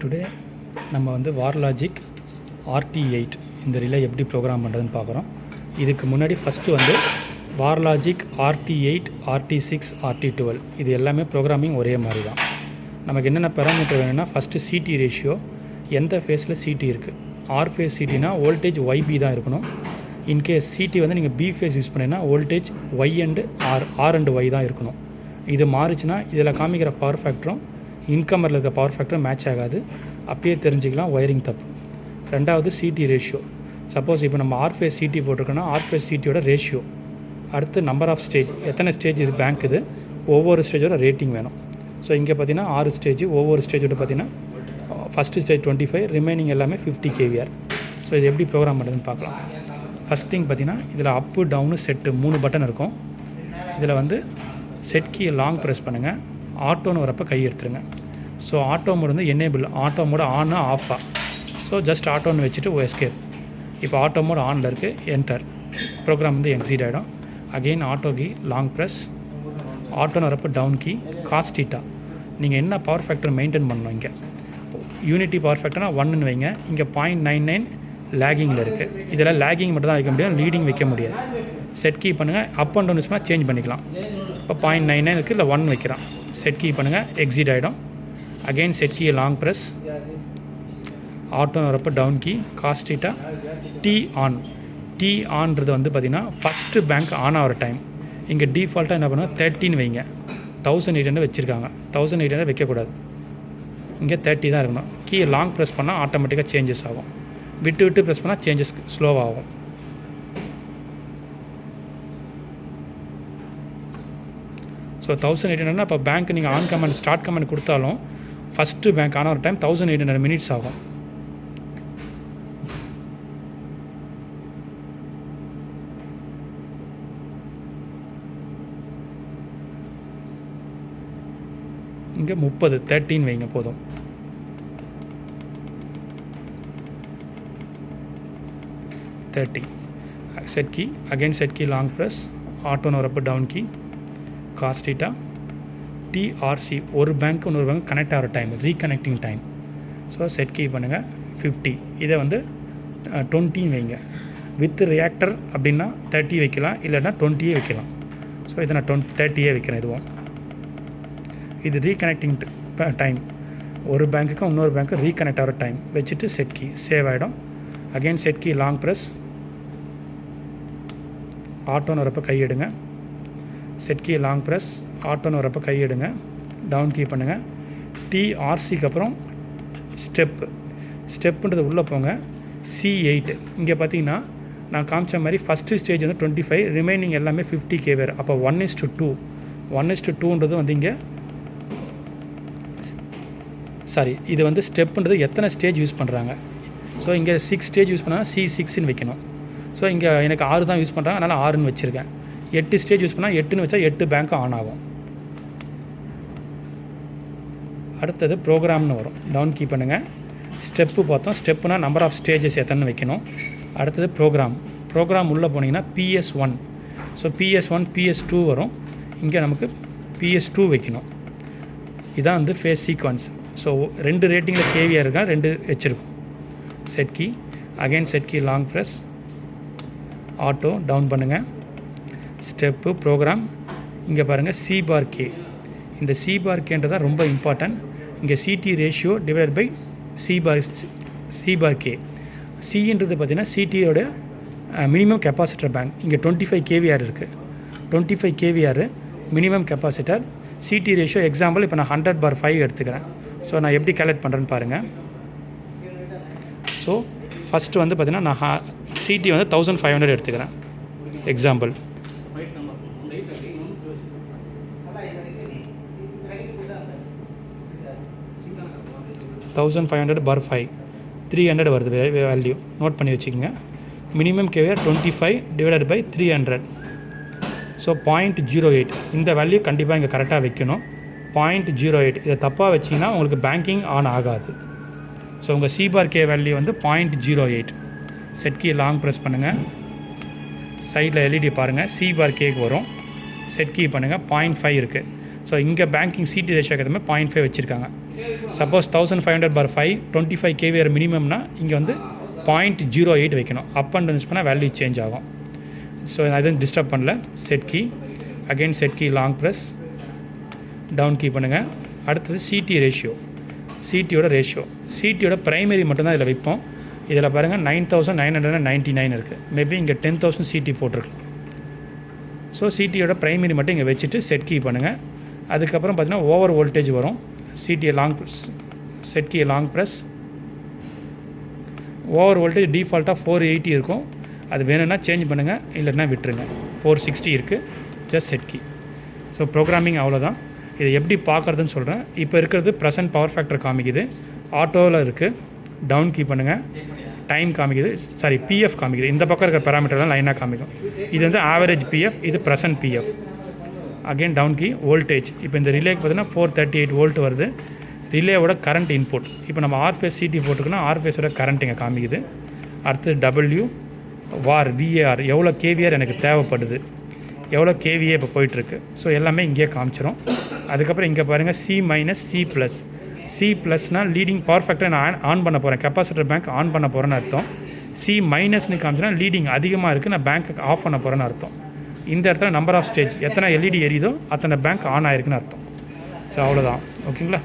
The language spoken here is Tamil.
டுடே நம்ம வந்து வார்லாஜிக் RT8 இந்த ரிலே எப்படி ப்ரோக்ராம் பண்ணுறதுன்னு பார்க்குறோம். இதுக்கு முன்னாடி ஃபஸ்ட்டு வந்து வார்லாஜிக் RT8, RT6, RT12 இது எல்லாமே ப்ரோக்ராமிங் ஒரே மாதிரி தான். நமக்கு என்னென்ன பேராமீட்டர் வேணும்னா ஃபஸ்ட்டு சிடி ரேஷியோ, எந்த ஃபேஸில் சிடி இருக்குது. ஆர் ஃபேஸ் சிடினா வோல்டேஜ் YB தான் இருக்கணும். இன்கேஸ் சிடி வந்து நீங்கள் பி ஃபேஸ் யூஸ் பண்ணிங்கன்னா voltage Y and R and Y தான் இருக்கணும். இது மாறிச்சுன்னா இதில் காமிக்கிற பவர் ஃபேக்டரும் இன்கமரில் இருக்கிற பவர் ஃபேக்டரும் மேட்ச் ஆகாது. அப்பயே தெரிஞ்சுக்கலாம் ஒயரிங் தப்பு. ரெண்டாவது சிடி ரேஷியோ. சப்போஸ் இப்போ நம்ம ஆர் ஃபேஸ் சிடி போட்டிருக்கோன்னா ஆர் ஃபேஸ் சிடியோட ரேஷியோ. அடுத்து நம்பர் ஆஃப் ஸ்டேஜ், எத்தனை ஸ்டேஜ் இது பேங்க் இது, ஒவ்வொரு ஸ்டேஜோட ரேட்டிங் வேணும். ஸோ இங்கே பார்த்தீங்கன்னா 6 ஸ்டேஜ், ஒவ்வொரு ஸ்டேஜோட பார்த்தீங்கன்னா ஃபஸ்ட்டு ஸ்டேஜ் 25, ரிமைனிங் எல்லாமே 50 kVAr. ஸோ இது எப்படி ப்ரோக்ராம் பண்ணுறதுன்னு பார்க்கலாம். ஃபஸ்ட் திங் பார்த்தீங்கன்னா இதில் அப்பு டவுனு செட்டு 3 பட்டன் இருக்கும். இதில் வந்து செட் கீயை லாங் ப்ரெஸ் பண்ணுங்கள். ஆட்டோன்னு வரப்போ கை எடுத்துருங்க. ஸோ ஆட்டோ மோட் வந்து எனேபிள், ஆட்டோ மோட் ஆனா ஆஃபா. ஸோ ஜஸ்ட் ஆட்டோன்னு வச்சுட்டு எஸ்கேப். இப்போ ஆட்டோ மோட் ஆனில் இருக்குது, என்டர். ப்ரோக்ராம் வந்து எக்ஸிட் ஆகிடும். Again auto key long press, ஆட்டோன்னு வரப்போ டவுன் கீ, காஸ் தீட்டா. நீங்கள் என்ன பவர் ஃபேக்டர் மெயின்டைன் பண்ணணும். இங்கே யூனிட்டி பவர் ஃபேக்டர்னா 1ன்னு வைங்க. இங்கே 0.99 லேகிங்கில் இருக்குது. இதில் லேகிங் மட்டும் தான் வைக்க முடியும், லீடிங் வைக்க முடியாது. செட் கீ பண்ணுங்கள். அப் அண்ட் டவுன் யூஸ் பண்ணால் சேஞ்ச் பண்ணிக்கலாம். இப்போ 0.99 இருக்குது, இல்லை 1 வைக்கிறான். செட் கீ பண்ணுங்கள், எக்ஸிட் ஆகிடும். Again set key long press, ஆட்டோன்னு வரப்போ down key, cos theta, T on. T ஆன்றது வந்து பார்த்திங்கன்னா ஃபஸ்ட்டு பேங்க் ஆன் ஆகிற டைம். இங்கே டிஃபால்ட்டாக என்ன பண்ணுவோம், 13 வைங்க. 1800 வச்சுருக்காங்க, 1800 வைக்கக்கூடாது. இங்கே 30 தான் இருக்கணும். கீயை லாங் ப்ரெஸ் பண்ணால் ஆட்டோமேட்டிக்காக சேஞ்சஸ் ஆகும். விட்டு விட்டு ப்ரெஸ் பண்ணால் சேஞ்சஸ் ஸ்லோவாகும். ஸோ 1800 இப்போ பேங்க் நீங்கள் ஆன் கமெண்ட் ஸ்டார்ட் கமெண்ட் கொடுத்தாலும் ஃபஸ்ட்டு பேங்க் ஆன் ஆகிற டைம் 1800 மினிட்ஸ் ஆகும். இங்கே 30, 13 வைங்க போதும். Set key, again set key long press, ஆட்டோன்னு வரப்போ down key, cos theta, TRC. ஒரு பேங்க் இன்னொரு பேங்க் கனெக்ட் ஆகிற time, reconnecting time. So set key பண்ணுங்கள் 50. இதை வந்து 20 வைங்க. வித் ரியாக்டர் அப்படின்னா 30 வைக்கலாம், இல்லைன்னா 20 வைக்கலாம். ஸோ இதை நான் 30 வைக்கிறேன். இதுவும் இது ரீகனெக்டிங் டைம். ஒரு பேங்க்குக்கும் இன்னொரு பேங்க்கு ரீகனெக்ட் ஆகிற டைம் வச்சுட்டு செட் கீ சேவ் ஆகிடும். Again set key long press, ஆட்டோன்னு வரப்போ கை எடுங்க. செட் கீ லாங் ப்ரெஸ், ஆட்டோன்னு வரப்போ கை எடுங்க. டவுன் கீ பண்ணுங்கள். டிஆர்சிக்கு அப்புறம் ஸ்டெப்புன்றது உள்ளே போங்க. C8 இங்கே பார்த்தீங்கன்னா நான் காமிச்ச மாதிரி ஃபஸ்ட்டு ஸ்டேஜ் வந்து 25, ரிமைனிங் எல்லாமே 50 kVAr. அப்போ 1:2. 1:2ன்றது வந்து இங்கே இது வந்து ஸ்டெப்புன்றது எத்தனை ஸ்டேஜ் யூஸ் பண்ணுறாங்க. ஸோ இங்கே 6 ஸ்டேஜ் யூஸ் பண்ணால் C6ன்னு வைக்கணும். ஸோ இங்கே எனக்கு 6 தான் யூஸ் பண்ணுறாங்க, அதனால் 6ன்னு வச்சுருக்கேன். 8 ஸ்டேஜ் யூஸ் பண்ணால் 8ன்னு வச்சா 8 பேங்க் ஆன் ஆகும். அடுத்தது ப்ரோக்ராம்னு வரும். டவுன் கீ பண்ணுங்கள். ஸ்டெப்பு பார்த்தோம். ஸ்டெப்புனா நம்பர் ஆஃப் ஸ்டேஜஸ் எத்தனை வைக்கணும். அடுத்தது ப்ரோக்ராம் உள்ளே போனீங்கன்னா PS1. ஸோ PS1, PS2 வரும். இங்கே நமக்கு PS2 வைக்கணும். இதான் வந்து ஃபேஸ் சீக்வன்ஸ். ஸோ 2 ரேட்டிங்கில் KVAr இருக்கா, 2 வச்சுருக்கும். Set key, again set key long press, auto down பண்ணுங்கள். Step program. இங்கே பாருங்கள் C/K. இந்த C/Kன்றது தான் ரொம்ப இம்பார்ட்டன்ட். இங்கே CT ratio divide by C/K. சின்றது பார்த்திங்கன்னா சிடியோட மினிமம் கெப்பாசிட்டர் பேங்க். இங்கே 25 kVAr இருக்குது. 25 kVAr minimum capacitor. CT ratio example இப்போ நான் 100/5 எடுத்துக்கிறேன். ஸோ நான் எப்படி கேல்குலேட் பண்ணுறேன்னு பாருங்கள். ஸோ ஃபஸ்ட்டு வந்து பார்த்திங்கன்னா நான் சிடி வந்து 1500 எடுத்துக்கிறேன் எக்ஸாம்பிள். 1500/5 300 வருது வேல்யூ. நோட் பண்ணி வச்சுக்கோங்க. Minimum KVAr 25 divided by 300. So 0.08 இந்த வேல்யூ கண்டிப்பாக இங்கே கரெக்டாக வைக்கணும். 0.08 இதை தப்பாக வச்சிங்கன்னா உங்களுக்கு பேங்கிங் ஆன் ஆகாது. ஸோ உங்கள் C/K வேல்யூ வந்து 0.08. செட் கீ லாங் ப்ரெஸ் பண்ணுங்கள். சைடில் LED பாருங்கள், C/Kக்கு வரும். செட் கீ பண்ணுங்கள். 0.5 இருக்குது. ஸோ இங்கே பேங்கிங் சிடி ரேஷியோக்கு ஏற்ற மாதிரி 0.5 வச்சுருக்காங்க. சப்போஸ் 1500/5 25 kVAR மினிமம்னா இங்கே வந்து 0.08 வைக்கணும். அப் அண்ட் டவுன் பண்ணால் வேல்யூ சேஞ்ச் ஆகும். ஸோ நான் எதுவும் டிஸ்டர்ப் பண்ணல. Set key, again set key long press, down key பண்ணுங்கள். அடுத்தது சிடி ரேஷியோ, சிடியோட ரேஷியோ, சிடியோட ப்ரைமரி மட்டும்தான் இதில் வைப்போம். இதில் பாருங்கள் 9999 இருக்குது. மேபி இங்கே 10,000 சிடி போட்டிருக்கலாம். ஸோ சிடியோட ப்ரைமரி மட்டும் இங்கே வச்சுட்டு செட் கீ பண்ணுங்கள். அதுக்கப்புறம் பார்த்தீங்கன்னா ஓவர் வோல்டேஜ் வரும். சிடியை long set key long press, over voltage டிஃபால்ட்டாக 480 இருக்கும். அது வேணும்னா சேஞ்ச் பண்ணுங்கள், இல்லைன்னா விட்டுருங்க. 460 இருக்குது. Just set key. So programming அவ்வளோதான். இதை எப்படி பார்க்குறதுன்னு சொல்கிறேன். இப்போ இருக்கிறது ப்ரெசன்ட் பவர் ஃபேக்டர் காமிக்குது, ஆட்டோவில் இருக்குது. டவுன் கீ பண்ணுங்கள், டைம் காமிக்குது, சாரி பிஎஃப் காமிக்குது. இந்த பக்கம் இருக்கிற பேராமீட்டர்லாம் லைனாக காமிக்கும். இது வந்து ஆவரேஜ் பிஎஃப், இது present PF. Again down key, voltage. இப்போ இந்த ரிலேக்கு பார்த்தீங்கன்னா 438 வோல்ட் வருது. ரிலேவோட கரண்ட் இன்புட். இப்போ நம்ம ஆர்ஃபேஸ் சிடி போட்டுக்கோன்னா ஆர்ஃபேஸோட கரண்ட் இங்கே காமிக்குது. அடுத்து டபிள்யூ வார் விஏஆர், எவ்வளோ கேவிஆர் எனக்கு தேவைப்படுது, எவ்வளோ கேவிஏ இப்போ போயிட்டுருக்கு. ஸோ எல்லாமே இங்கேயே காமிச்சிடும். அதுக்கப்புறம் இங்கே பாருங்கள் C minus C plus. C ப்ளஸ்னால் லீடிங் பவர் ஃபேக்டரை நான் ஆன் பண்ண போகிறேன், கெப்பாசிட்டர் பேங்க் ஆன் பண்ண போகிறேன்னு அர்த்தம். சி மைனஸ்னு காமிச்சுன்னா லீடிங் அதிகமாக இருக்குது, நான் பேங்க்கு ஆஃப் பண்ண போகிறேன்னு அர்த்தம். இந்த இடத்துல நம்பர் ஆஃப் ஸ்டேஜ் எத்தனை எல்இடி எரியுதோ அத்தனை பேங்க் ஆன் ஆகிருக்குன்னு அர்த்தம். ஸோ அவ்வளோதான். ஓகேங்களா?